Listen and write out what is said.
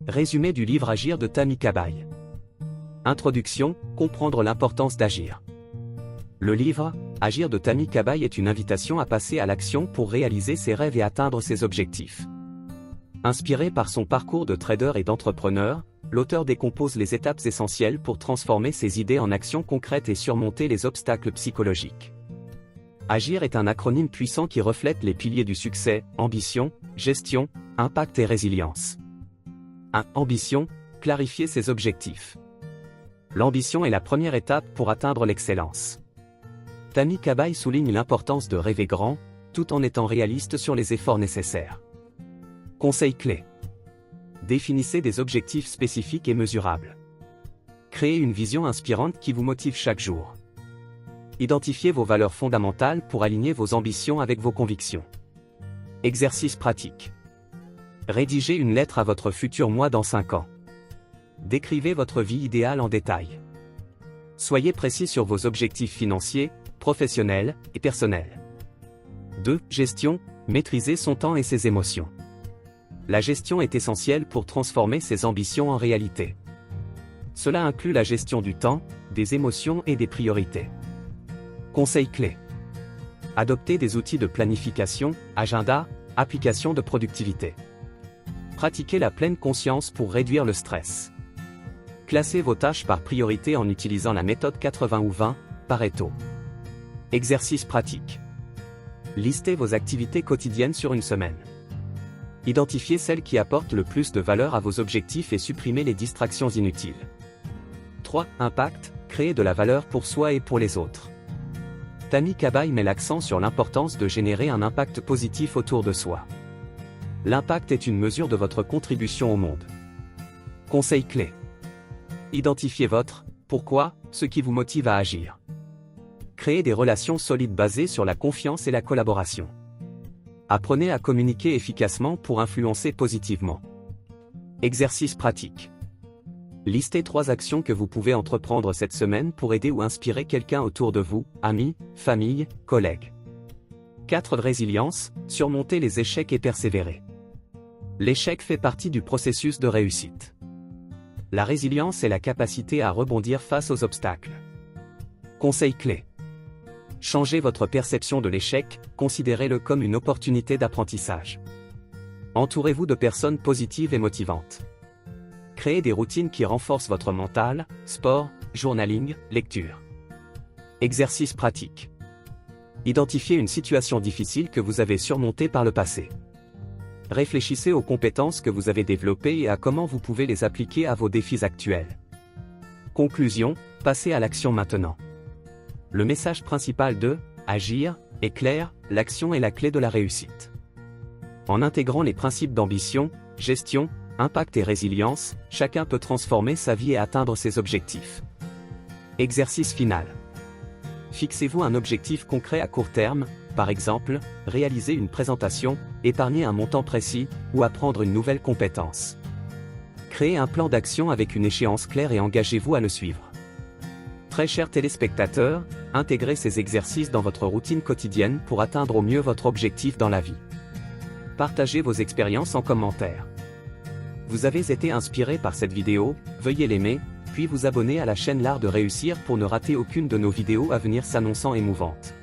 Résumé du livre Agir de Tammy Kabaye. Introduction, comprendre l'importance d'agir. Le livre, Agir de Tammy Kabaye est une invitation à passer à l'action pour réaliser ses rêves et atteindre ses objectifs. Inspiré par son parcours de trader et d'entrepreneur, l'auteur décompose les étapes essentielles pour transformer ses idées en actions concrètes et surmonter les obstacles psychologiques. Agir est un acronyme puissant qui reflète les piliers du succès: ambition, gestion, impact et résilience. 1. Ambition, clarifier ses objectifs. L'ambition est la première étape pour atteindre l'excellence. Tammy Kabaye souligne l'importance de rêver grand, tout en étant réaliste sur les efforts nécessaires. Conseil clé. Définissez des objectifs spécifiques et mesurables. Créez une vision inspirante qui vous motive chaque jour. Identifiez vos valeurs fondamentales pour aligner vos ambitions avec vos convictions. Exercice pratique. Rédigez une lettre à votre futur moi dans 5 ans. Décrivez votre vie idéale en détail. Soyez précis sur vos objectifs financiers, professionnels et personnels. 2. Gestion, maîtriser son temps et ses émotions. La gestion est essentielle pour transformer ses ambitions en réalité. Cela inclut la gestion du temps, des émotions et des priorités. Conseil clé. Adoptez des outils de planification, agenda, application de productivité. Pratiquez la pleine conscience pour réduire le stress. Classez vos tâches par priorité en utilisant la méthode 80 ou 20, Pareto. Exercice pratique. Listez vos activités quotidiennes sur une semaine. Identifiez celles qui apportent le plus de valeur à vos objectifs et supprimez les distractions inutiles. 3. Impact, créer de la valeur pour soi et pour les autres. Tammy Kabaye met l'accent sur l'importance de générer un impact positif autour de soi. L'impact est une mesure de votre contribution au monde. Conseil clé. Identifiez votre pourquoi, ce qui vous motive à agir. Créez des relations solides basées sur la confiance et la collaboration. Apprenez à communiquer efficacement pour influencer positivement. Exercice pratique. Listez 3 actions que vous pouvez entreprendre cette semaine pour aider ou inspirer quelqu'un autour de vous, amis, famille, collègues. 4. Résilience, surmonter les échecs et persévérer. L'échec fait partie du processus de réussite. La résilience est la capacité à rebondir face aux obstacles. Conseil clé. Changez votre perception de l'échec, considérez-le comme une opportunité d'apprentissage. Entourez-vous de personnes positives et motivantes. Créez des routines qui renforcent votre mental, sport, journaling, lecture. Exercice pratique. Identifiez une situation difficile que vous avez surmontée par le passé. Réfléchissez aux compétences que vous avez développées et à comment vous pouvez les appliquer à vos défis actuels. Conclusion, passez à l'action maintenant. Le message principal de Agir est clair: l'action est la clé de la réussite. En intégrant les principes d'ambition, gestion, impact et résilience, chacun peut transformer sa vie et atteindre ses objectifs. Exercice final. Fixez-vous un objectif concret à court terme, par exemple, réaliser une présentation, épargner un montant précis, ou apprendre une nouvelle compétence. Créez un plan d'action avec une échéance claire et engagez-vous à le suivre. Très chers téléspectateurs, intégrez ces exercices dans votre routine quotidienne pour atteindre au mieux votre objectif dans la vie. Partagez vos expériences en commentaire. Vous avez été inspiré par cette vidéo, veuillez l'aimer, puis vous abonner à la chaîne L'Art de Réussir pour ne rater aucune de nos vidéos à venir s'annonçant émouvantes.